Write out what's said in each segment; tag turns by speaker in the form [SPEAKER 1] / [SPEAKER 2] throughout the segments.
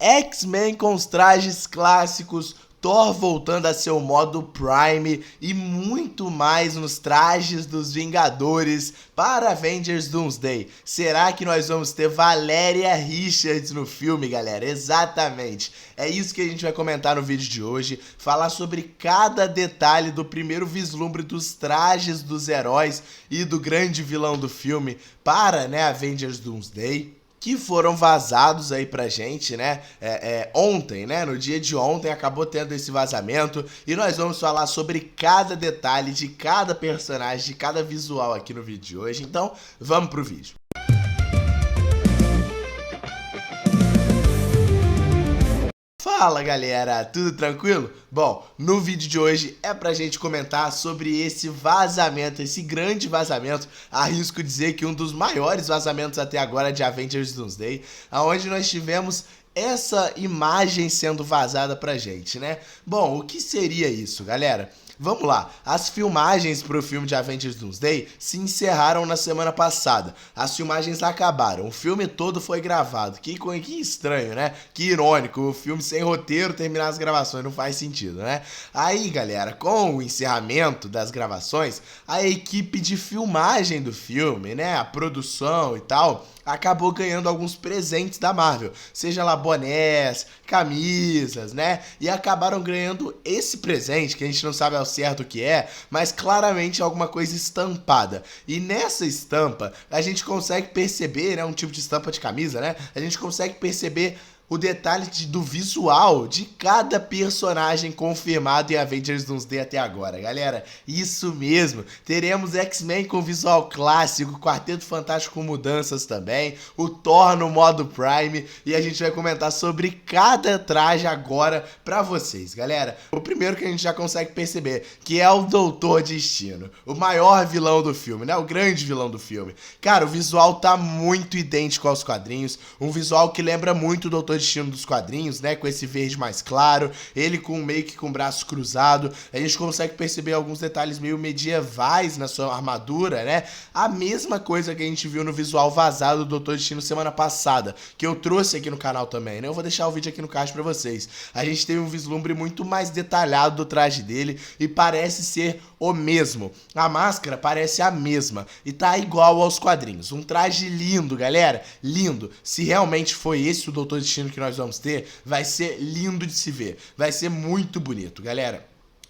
[SPEAKER 1] X-Men com os trajes clássicos, Thor voltando a seu modo Prime e muito mais nos trajes dos Vingadores para Avengers Doomsday. Será que nós vamos ter Valéria Richards no filme, galera? Exatamente. É isso que a gente vai comentar no vídeo de hoje, falar sobre cada detalhe do primeiro vislumbre dos trajes dos heróis e do grande vilão do filme para, Avengers Doomsday, que foram vazados aí pra gente, ontem, no dia de ontem acabou tendo esse vazamento e nós vamos falar sobre cada detalhe de cada personagem, de cada visual aqui no vídeo de hoje, então vamos pro vídeo. Fala galera, tudo tranquilo? Bom, no vídeo de hoje é pra gente comentar sobre esse vazamento, esse grande vazamento, arrisco dizer que um dos maiores vazamentos até agora de Avengers Doomsday, onde nós tivemos essa imagem sendo vazada pra gente, Bom, o que seria isso, galera? Vamos lá, as filmagens para o filme de Avengers Doomsday se encerraram na semana passada. As filmagens acabaram, o filme todo foi gravado. Que estranho, Que irônico, o filme sem roteiro terminar as gravações, não faz sentido, Aí, galera, com o encerramento das gravações, a equipe de filmagem do filme, a produção e tal, acabou ganhando alguns presentes da Marvel, seja lá bonés, camisas, e acabaram ganhando esse presente, que a gente não sabe ao certo o que é, mas claramente é alguma coisa estampada. E nessa estampa, a gente consegue perceber, um tipo de estampa de camisa, a gente consegue perceber o detalhe do visual de cada personagem confirmado em Avengers Doomsday até agora, galera. Isso mesmo, teremos X-Men com visual clássico, Quarteto Fantástico com mudanças também, o Thor no modo Prime, e a gente vai comentar sobre cada traje agora pra vocês, galera. O primeiro que a gente já consegue perceber, que é o Doutor Destino, o maior vilão do filme, o grande vilão do filme. Cara, o visual tá muito idêntico aos quadrinhos, um visual que lembra muito o Doutor Destino dos quadrinhos, com esse verde mais claro, ele meio que com o braço cruzado, a gente consegue perceber alguns detalhes meio medievais na sua armadura, A mesma coisa que a gente viu no visual vazado do Doutor Destino semana passada, que eu trouxe aqui no canal também, Eu vou deixar o vídeo aqui no card pra vocês. A gente teve um vislumbre muito mais detalhado do traje dele e parece ser o mesmo. A máscara parece a mesma e tá igual aos quadrinhos. Um traje lindo, galera, lindo. Se realmente foi esse o Doutor Destino que nós vamos ter, vai ser lindo de se ver. Vai ser muito bonito, galera.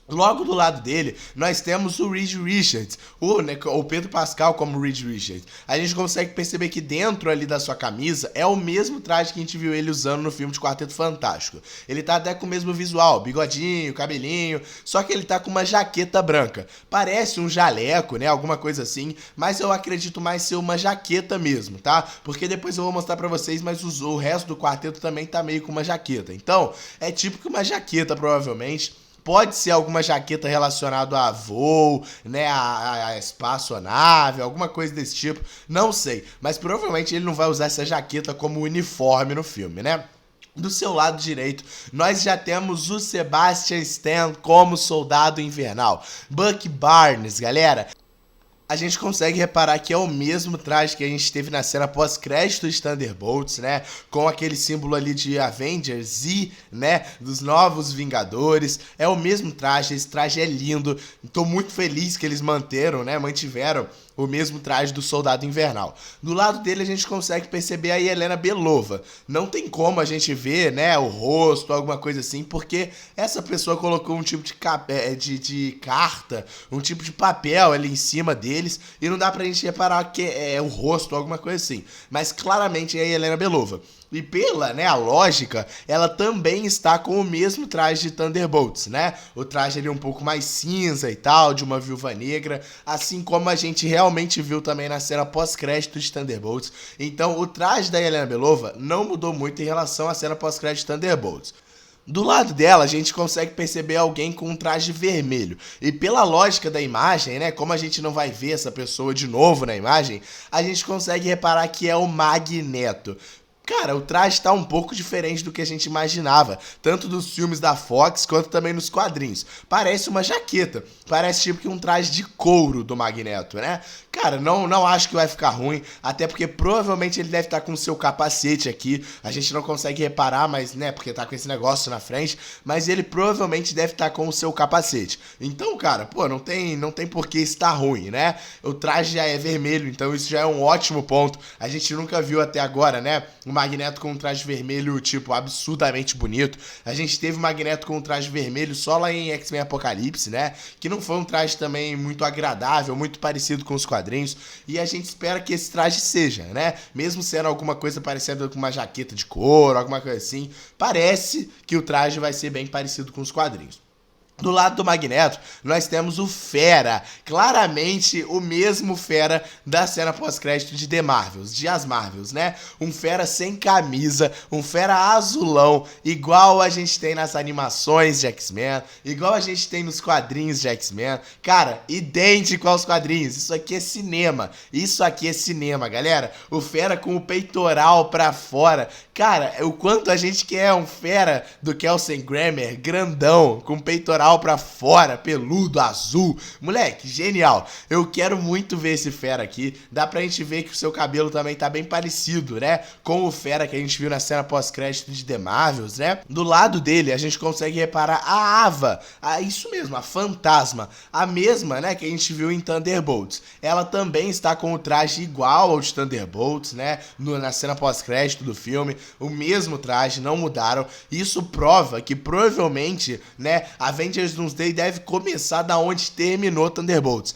[SPEAKER 1] Logo do lado dele, nós temos o Reed Richards, o Pedro Pascal como Reed Richards. A gente consegue perceber que dentro ali da sua camisa é o mesmo traje que a gente viu ele usando no filme de Quarteto Fantástico. Ele tá até com o mesmo visual, bigodinho, cabelinho, só que ele tá com uma jaqueta branca. Parece um jaleco, alguma coisa assim, mas eu acredito mais ser uma jaqueta mesmo, tá? Porque depois eu vou mostrar pra vocês, mas o resto do quarteto também tá meio com uma jaqueta. Então, é tipo que uma jaqueta provavelmente. Pode ser alguma jaqueta relacionada a voo, a espaçonave, alguma coisa desse tipo, não sei. Mas provavelmente ele não vai usar essa jaqueta como uniforme no filme, Do seu lado direito, nós já temos o Sebastian Stan como Soldado Invernal. Bucky Barnes, galera. A gente consegue reparar que é o mesmo traje que a gente teve na cena pós-crédito de Thunderbolts, Com aquele símbolo ali de Avengers e, dos novos Vingadores. É o mesmo traje, esse traje é lindo. Tô muito feliz que eles mantiveram o mesmo traje do Soldado Invernal. Do lado dele a gente consegue perceber a Yelena Belova. Não tem como a gente ver, o rosto, alguma coisa assim, porque essa pessoa colocou um tipo de carta, um tipo de papel ali em cima deles, e não dá pra gente reparar que é o rosto, alguma coisa assim. Mas claramente é a Yelena Belova. E pela, a lógica, ela também está com o mesmo traje de Thunderbolts, O traje ali um pouco mais cinza e tal, de uma viúva negra, assim como a gente realmente viu também na cena pós-crédito de Thunderbolts. Então, o traje da Yelena Belova não mudou muito em relação à cena pós-crédito de Thunderbolts. Do lado dela, a gente consegue perceber alguém com um traje vermelho. E pela lógica da imagem, como a gente não vai ver essa pessoa de novo na imagem, a gente consegue reparar que é o Magneto. Cara, o traje tá um pouco diferente do que a gente imaginava, tanto dos filmes da Fox quanto também nos quadrinhos. Parece uma jaqueta, parece tipo que um traje de couro do Magneto, né? Cara, não acho que vai ficar ruim, até porque provavelmente ele deve estar com o seu capacete aqui. A gente não consegue reparar, mas, né, porque tá com esse negócio na frente, mas ele provavelmente deve estar com o seu capacete. Então, cara, pô, não tem por que estar ruim, né? O traje já é vermelho, então isso já é um ótimo ponto. A gente nunca viu até agora, né? O Magneto com um traje vermelho, tipo, absurdamente bonito. A gente teve o Magneto com um traje vermelho só lá em X-Men Apocalipse, né? Que não foi um traje também muito agradável, muito parecido com os quadrinhos. E a gente espera que esse traje seja, né? Mesmo sendo alguma coisa parecendo com uma jaqueta de couro, alguma coisa assim, parece que o traje vai ser bem parecido com os quadrinhos. Do lado do Magneto, nós temos o Fera, claramente o mesmo Fera da cena pós-crédito de The Marvels, de As Marvels, né? Um Fera sem camisa, um Fera azulão, igual a gente tem nas animações de X-Men, igual a gente tem nos quadrinhos de X-Men. Cara, idêntico aos quadrinhos, isso aqui é cinema, galera. O Fera com o peitoral pra fora, cara, o quanto a gente quer um Fera do Kelsey Grammer, grandão, com peitoral pra fora, peludo, azul. Moleque, genial. Eu quero muito ver esse Fera aqui. Dá pra gente ver que o seu cabelo também tá bem parecido, né? Com o Fera que a gente viu na cena pós-crédito de The Marvels, né? Do lado dele, a gente consegue reparar a Ava. Isso mesmo, a Fantasma. A mesma, né, que a gente viu em Thunderbolts. Ela também está com o traje igual ao de Thunderbolts, né? Na cena pós-crédito do filme. O mesmo traje, não mudaram. Isso prova que provavelmente, né, Avengers Doomsday deve começar da onde terminou Thunderbolts.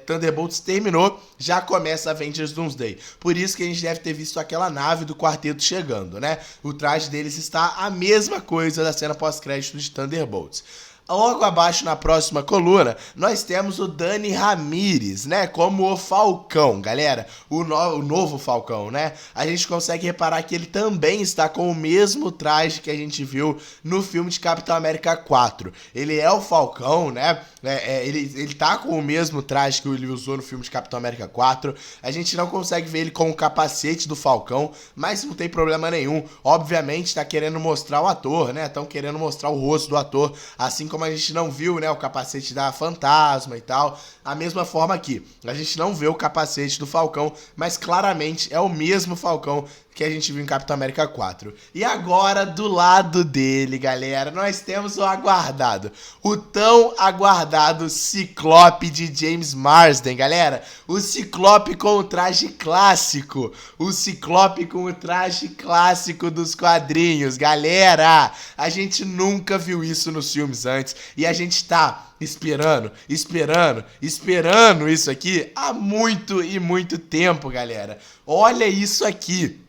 [SPEAKER 1] Thunderbolts terminou, já começa Avengers Doomsday. Por isso que a gente deve ter visto aquela nave do quarteto chegando, né? O traje deles está a mesma coisa da cena pós-crédito de Thunderbolts. Logo abaixo, na próxima coluna, nós temos o Dani Ramírez, né, como o Falcão, galera, o novo Falcão, né? A gente consegue reparar que ele também está com o mesmo traje que a gente viu no filme de Capitão América 4. Ele é o Falcão, né? Ele tá com o mesmo traje que ele usou no filme de Capitão América 4. A gente não consegue ver ele com o capacete do Falcão, mas não tem problema nenhum. Obviamente, tá querendo mostrar o ator, né? Estão querendo mostrar o rosto do ator, assim como a gente não viu, né, o capacete da Fantasma e tal. A mesma forma aqui, a gente não vê o capacete do Falcão, mas claramente é o mesmo Falcão que a gente viu em Capitão América 4. E agora, do lado dele, galera, nós temos o aguardado, o tão aguardado Ciclope de James Marsden, galera. O Ciclope com o traje clássico, o Ciclope com o traje clássico dos quadrinhos, galera. A gente nunca viu isso nos filmes antes e a gente tá esperando isso aqui há muito e muito tempo, galera. Olha isso aqui.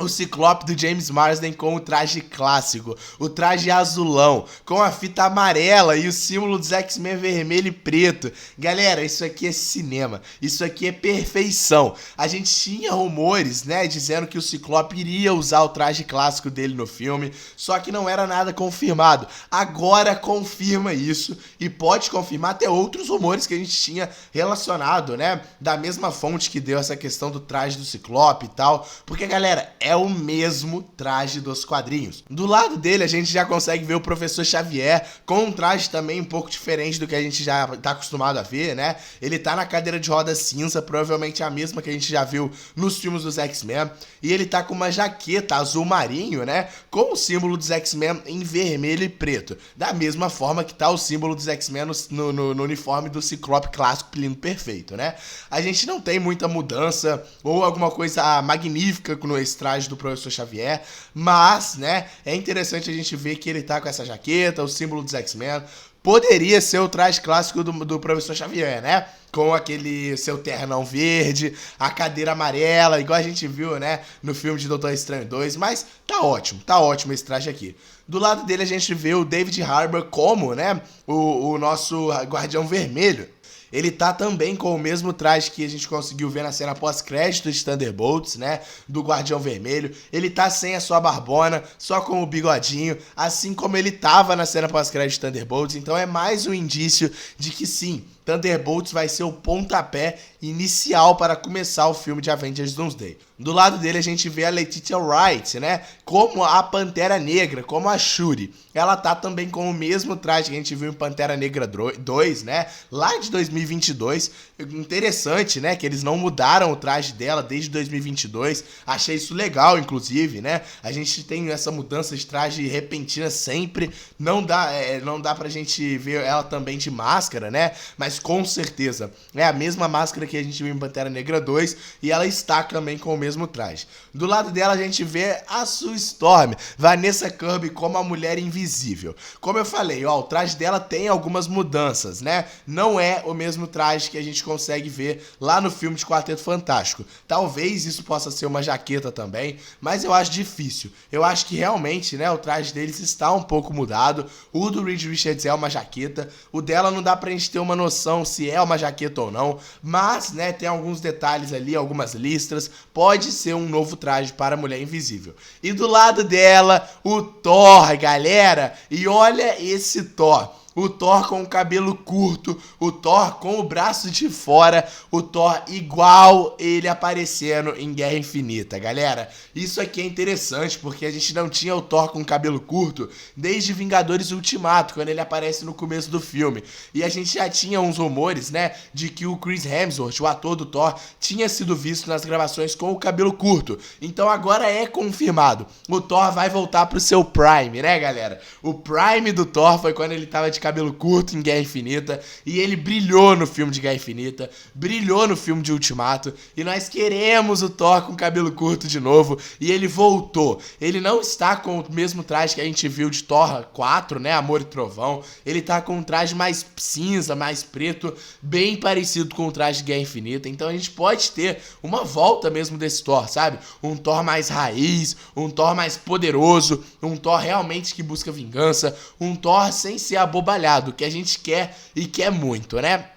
[SPEAKER 1] O Ciclope do James Marsden com o traje clássico, o traje azulão, com a fita amarela e o símbolo dos X-Men vermelho e preto. Galera, isso aqui é cinema, isso aqui é perfeição. A gente tinha rumores, né, dizendo que o Ciclope iria usar o traje clássico dele no filme, só que não era nada confirmado. Agora confirma isso e pode confirmar até outros rumores que a gente tinha relacionado, né, da mesma fonte que deu essa questão do traje do Ciclope e tal, porque, galera, é o mesmo traje dos quadrinhos. Do lado dele, a gente já consegue ver o Professor Xavier com um traje também um pouco diferente do que a gente já tá acostumado a ver, né? Ele tá na cadeira de roda cinza, provavelmente a mesma que a gente já viu nos filmes dos X-Men, e ele tá com uma jaqueta azul marinho, né? Com o símbolo dos X-Men em vermelho e preto. Da mesma forma que tá o símbolo dos X-Men no uniforme do Ciclope clássico lindo perfeito, né? A gente não tem muita mudança ou alguma coisa magnífica com esse traje do Professor Xavier, mas, né, é interessante a gente ver que ele tá com essa jaqueta, o símbolo dos X-Men. Poderia ser o traje clássico do Professor Xavier, né? Com aquele seu ternão verde, a cadeira amarela, igual a gente viu, né, no filme de Doutor Estranho 2, mas tá ótimo esse traje aqui. Do lado dele a gente vê o David Harbour como, né, o nosso Guardião Vermelho. Ele tá também com o mesmo traje que a gente conseguiu ver na cena pós-crédito de Thunderbolts, né? Do Guardião Vermelho. Ele tá sem a sua barbona, só com o bigodinho, assim como ele tava na cena pós-crédito de Thunderbolts. Então é mais um indício de que sim, Thunderbolts vai ser o pontapé inicial para começar o filme de Avengers Doomsday. Do lado dele a gente vê a Letitia Wright, né, como a Pantera Negra, como a Shuri. Ela tá também com o mesmo traje que a gente viu em Pantera Negra 2, né, lá de 2022. Interessante, né, que eles não mudaram o traje dela desde 2022. Achei isso legal, inclusive, né. A gente tem essa mudança de traje repentina sempre. Não dá pra gente ver ela também de máscara, né, mas com certeza é a mesma máscara que a gente viu em Pantera Negra 2 e ela está também com o mesmo traje. Do lado dela a gente vê a Sue Storm, Vanessa Kirby como a Mulher Invisível. Como eu falei, ó, o traje dela tem algumas mudanças, né? Não é o mesmo traje que a gente consegue ver lá no filme de Quarteto Fantástico. Talvez isso possa ser uma jaqueta também, mas eu acho difícil. Eu acho que realmente, né, o traje deles está um pouco mudado. O do Reed Richards é uma jaqueta, o dela não dá pra gente ter uma noção se é uma jaqueta ou não, mas, né, tem alguns detalhes ali, algumas listras, pode ser um novo traje para a Mulher Invisível. E do lado dela, o Thor, galera, e olha esse Thor. O Thor com o cabelo curto, o Thor com o braço de fora, o Thor igual ele aparecendo em Guerra Infinita, galera. Isso aqui é interessante porque a gente não tinha o Thor com o cabelo curto desde Vingadores Ultimato, quando ele aparece no começo do filme. E a gente já tinha uns rumores, né, de que o Chris Hemsworth, o ator do Thor, tinha sido visto nas gravações com o cabelo curto. Então agora é confirmado. O Thor vai voltar pro seu Prime, né, galera? O Prime do Thor foi quando ele tava de cabelo curto em Guerra Infinita, e ele brilhou no filme de Guerra Infinita, brilhou no filme de Ultimato, e nós queremos o Thor com cabelo curto de novo, e ele voltou. Ele não está com o mesmo traje que a gente viu de Thor 4, né, Amor e Trovão, ele tá com um traje mais cinza, mais preto, bem parecido com o traje de Guerra Infinita, então a gente pode ter uma volta mesmo desse Thor, sabe? Um Thor mais raiz, um Thor mais poderoso, um Thor realmente que busca vingança, um Thor sem ser abobalhado, que a gente quer e quer muito, né?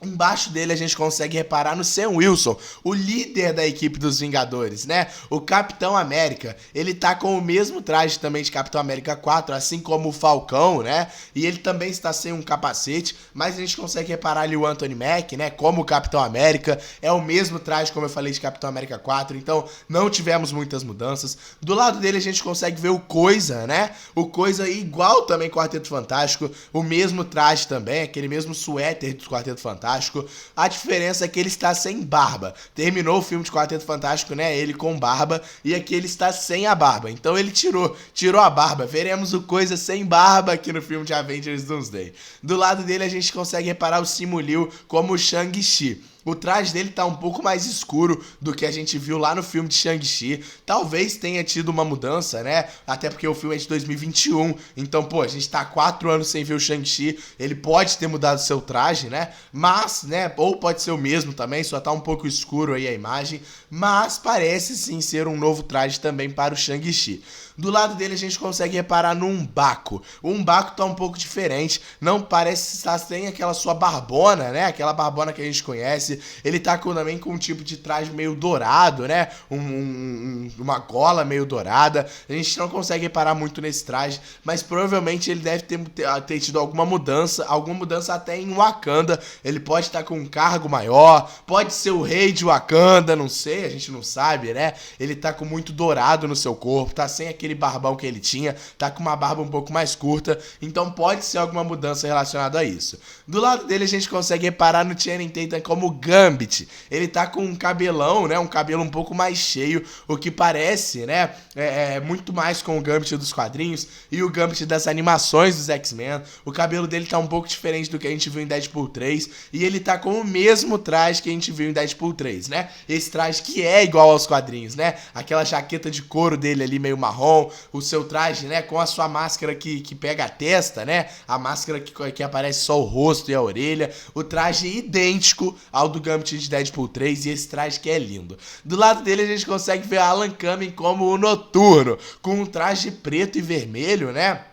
[SPEAKER 1] Embaixo dele a gente consegue reparar no Sam Wilson, o líder da equipe dos Vingadores, né? O Capitão América, ele tá com o mesmo traje também de Capitão América 4, assim como o Falcão, né? E ele também está sem um capacete, mas a gente consegue reparar ali o Anthony Mack, né? Como o Capitão América, é o mesmo traje, como eu falei, de Capitão América 4, então não tivemos muitas mudanças. Do lado dele a gente consegue ver o Coisa, né? O Coisa igual também Quarteto Fantástico, o mesmo traje também, aquele mesmo suéter do Quarteto Fantástico. A diferença é que ele está sem barba. Terminou o filme de Quarteto Fantástico, né? Ele com barba, e aqui ele está sem a barba. Então ele tirou a barba. Veremos o Coisa sem barba aqui no filme de Avengers Doomsday. Do lado dele a gente consegue reparar o Simu Liu como o Shang-Chi. O traje dele tá um pouco mais escuro do que a gente viu lá no filme de Shang-Chi. Talvez tenha tido uma mudança, né? Até porque o filme é de 2021. Então, pô, a gente tá 4 anos sem ver o Shang-Chi. Ele pode ter mudado seu traje, né? Mas, né? Ou pode ser o mesmo também, só tá um pouco escuro aí a imagem. Mas parece sim ser um novo traje também para o Shang-Chi. Do lado dele a gente consegue reparar no M'Baku. O M'Baku tá um pouco diferente, não parece estar sem aquela sua barbona, né? Aquela barbona que a gente conhece. Ele tá também com um tipo de traje meio dourado, né? Uma gola meio dourada. A gente não consegue reparar muito nesse traje, mas provavelmente ele deve ter tido alguma mudança até em Wakanda. Ele pode estar com um cargo maior, pode ser o rei de Wakanda, não sei, a gente não sabe, né? Ele tá com muito dourado no seu corpo, tá sem aquele barbão que ele tinha, tá com uma barba um pouco mais curta, então pode ser alguma mudança relacionada a isso. Do lado dele a gente consegue reparar no Channing Tatum como Gambit. Ele tá com um cabelão, né, um cabelo um pouco mais cheio, o que parece, né, muito mais com o Gambit dos quadrinhos e o Gambit das animações dos X-Men. O cabelo dele tá um pouco diferente do que a gente viu em Deadpool 3 e ele tá com o mesmo traje que a gente viu em Deadpool 3, né? Esse traje que é igual aos quadrinhos, né? Aquela jaqueta de couro dele ali meio marrom, o seu traje, né, com a sua máscara que pega a testa, né, a máscara que aparece só o rosto e a orelha, o traje idêntico ao do Gambit de Deadpool 3 e esse traje que é lindo. Do lado dele a gente consegue ver Alan Cumming como o Noturno, com um traje preto e vermelho, né,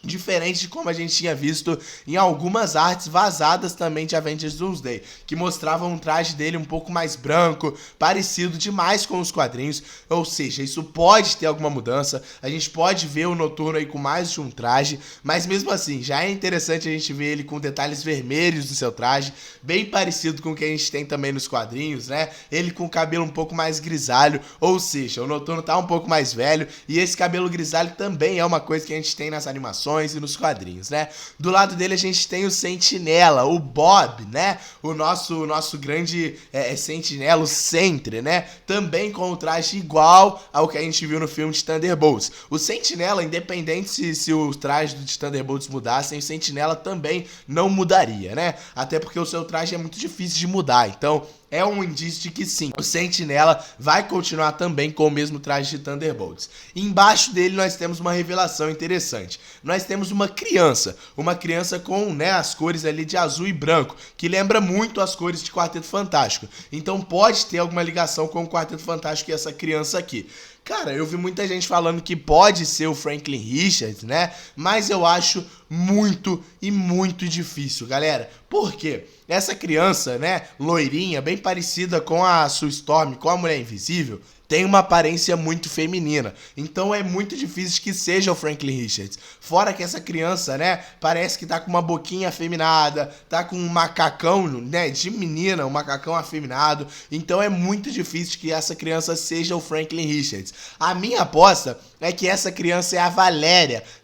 [SPEAKER 1] diferente de como a gente tinha visto em algumas artes vazadas também de Avengers Doomsday, que mostravam um traje dele um pouco mais branco, parecido demais com os quadrinhos, ou seja, isso pode ter alguma mudança, a gente pode ver o Noturno aí com mais de um traje, mas mesmo assim, já é interessante a gente ver ele com detalhes vermelhos do seu traje, bem parecido com o que a gente tem também nos quadrinhos, né? Ele com o cabelo um pouco mais grisalho, ou seja, o Noturno tá um pouco mais velho, e esse cabelo grisalho também é uma coisa que a gente tem nas animações e nos quadrinhos, né? Do lado dele a gente tem o Sentinela, o Bob, né? O nosso grande Sentinela, o Sentry, né? Também com o traje igual ao que a gente viu no filme de Thunderbolts. O Sentinela, independente se o traje de Thunderbolts mudassem, o Sentinela também não mudaria, né? Até porque o seu traje é muito difícil de mudar, então é um indício de que sim, o Sentinela vai continuar também com o mesmo traje de Thunderbolts. Embaixo dele nós temos uma revelação interessante. Nós temos uma criança com, né, as cores ali de azul e branco, que lembra muito as cores de Quarteto Fantástico. Então pode ter alguma ligação com o Quarteto Fantástico e essa criança aqui. Cara, eu vi muita gente falando que pode ser o Franklin Richards, né? Mas eu acho muito e muito difícil, galera. Por quê? Essa criança, né, loirinha, bem parecida com a Sue Storm, com a Mulher Invisível, tem uma aparência muito feminina, então é muito difícil que seja o Franklin Richards. Fora que essa criança, né, parece que tá com uma boquinha afeminada, tá com um macacão, né, de menina, um macacão afeminado, então é muito difícil que essa criança seja o Franklin Richards. A minha aposta é que essa criança é a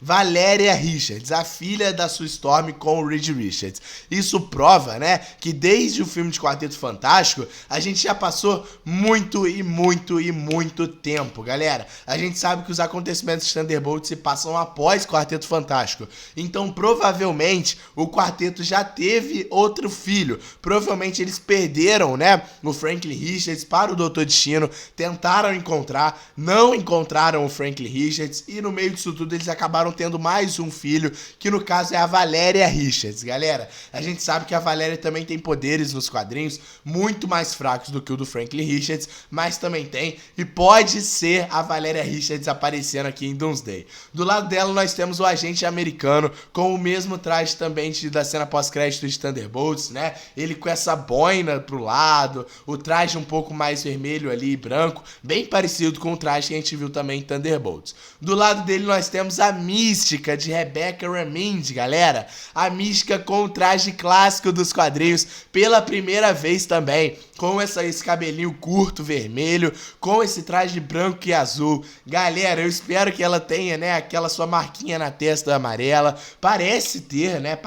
[SPEAKER 1] Valéria Richards, a filha da Sue Storm com o Reed Richards. Isso prova, né, que desde o filme de Quarteto Fantástico, a gente já passou muito tempo, galera. A gente sabe que os acontecimentos de Thunderbolts se passam após Quarteto Fantástico. Então, provavelmente, o quarteto já teve outro filho. Provavelmente eles perderam, né, o Franklin Richards para o Doutor Destino, tentaram encontrar, não encontraram o Franklin Richards e no meio disso tudo eles acabaram tendo mais um filho, que no caso é a Valéria Richards, galera. A gente sabe que a Valéria também tem poderes nos quadrinhos, muito mais fracos do que o do Franklin Richards, mas também tem, e pode ser a Valéria Richards aparecendo aqui em Doomsday. Do lado dela nós temos o agente americano com o mesmo traje também da cena pós-crédito de Thunderbolts, né? Ele com essa boina pro lado, o traje um pouco mais vermelho ali e branco, bem parecido com o traje que a gente viu também em Thunderbolts. Do lado dele nós temos a Mística de Rebecca Raymond, galera. A Mística com o traje clássico dos quadrinhos pela primeira vez também, com esse cabelinho curto vermelho, com esse traje branco e azul. Galera, eu espero que ela tenha, né, aquela sua marquinha na testa amarela. Parece ter, né,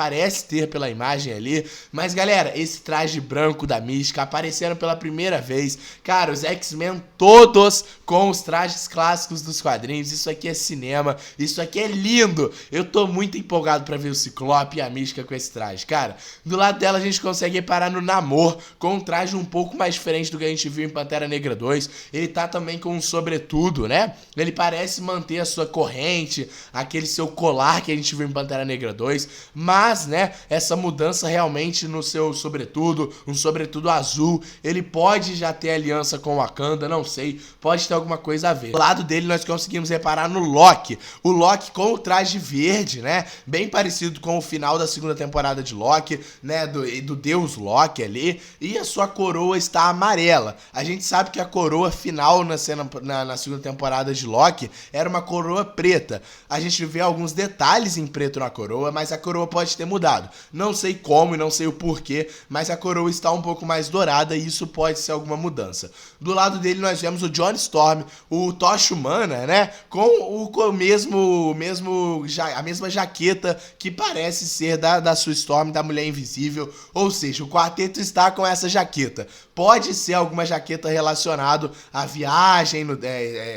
[SPEAKER 1] pela imagem ali. Mas, galera, esse traje branco da Mística aparecendo pela primeira vez. Cara, os X-Men todos com os trajes clássicos dos quadrinhos. Isso aqui é cinema, isso aqui é lindo. Eu tô muito empolgado pra ver o Ciclope e a Mística com esse traje, cara. Do lado dela a gente consegue reparar no Namor, com um traje um pouco mais diferente do que a gente viu em Pantera Negra 2. Ele tá também com um sobretudo, né? Ele parece manter a sua corrente, aquele seu colar que a gente viu em Pantera Negra 2, mas, né, essa mudança realmente no seu sobretudo, um sobretudo azul, ele pode já ter aliança com o Wakanda, não sei, pode ter alguma coisa a ver. Do lado dele nós conseguimos reparar no Loki, o Loki com o traje verde, né, bem parecido com o final da segunda temporada de Loki, né, do deus Loki ali, e a sua coroa está amarela. A gente sabe que a coroa final na segunda temporada de Loki era uma coroa preta. A gente vê alguns detalhes em preto na coroa, mas a coroa pode ter mudado. Não sei como e não sei o porquê, mas a coroa está um pouco mais dourada e isso pode ser alguma mudança. Do lado dele nós vemos o Johnny Storm, o Tocha Humana, né, com a mesma jaqueta que parece ser da Sue Storm, da Mulher Invisível, ou seja, o quarteto está com essa jaqueta. Pode ser alguma jaqueta relacionada à viagem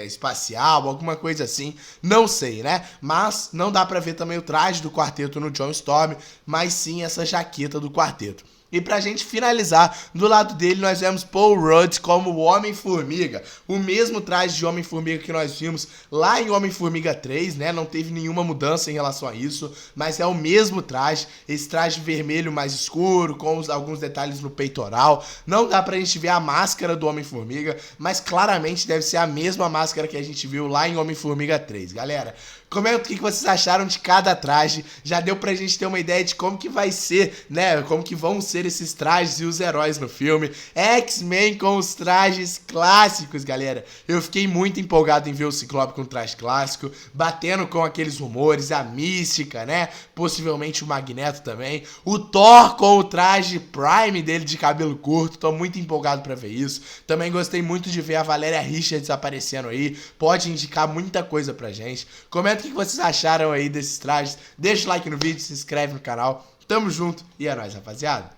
[SPEAKER 1] espacial, alguma coisa assim, não sei, né? Mas não dá pra ver também o traje do quarteto no John Storm, mas sim essa jaqueta do quarteto. E pra gente finalizar, do lado dele nós vemos Paul Rudd como o Homem-Formiga. O mesmo traje de Homem-Formiga que nós vimos lá em Homem-Formiga 3, né? Não teve nenhuma mudança em relação a isso, mas é o mesmo traje. Esse traje vermelho mais escuro, com alguns detalhes no peitoral. Não dá pra gente ver a máscara do Homem-Formiga, mas claramente deve ser a mesma máscara que a gente viu lá em Homem-Formiga 3. Galera, comenta o que vocês acharam de cada traje. Já deu pra gente ter uma ideia de como que vai ser, né? Como que vão ser esses trajes e os heróis no filme. X-Men com os trajes clássicos, galera. Eu fiquei muito empolgado em ver o Ciclope com o traje clássico, batendo com aqueles rumores, a Mística, né? Possivelmente o Magneto também. O Thor com o traje Prime dele de cabelo curto. Tô muito empolgado pra ver isso. Também gostei muito de ver a Valéria Richards aparecendo aí. Pode indicar muita coisa pra gente. Comenta o que vocês acharam aí desses trajes. Deixa o like no vídeo, se inscreve no canal. Tamo junto e é nóis, rapaziada.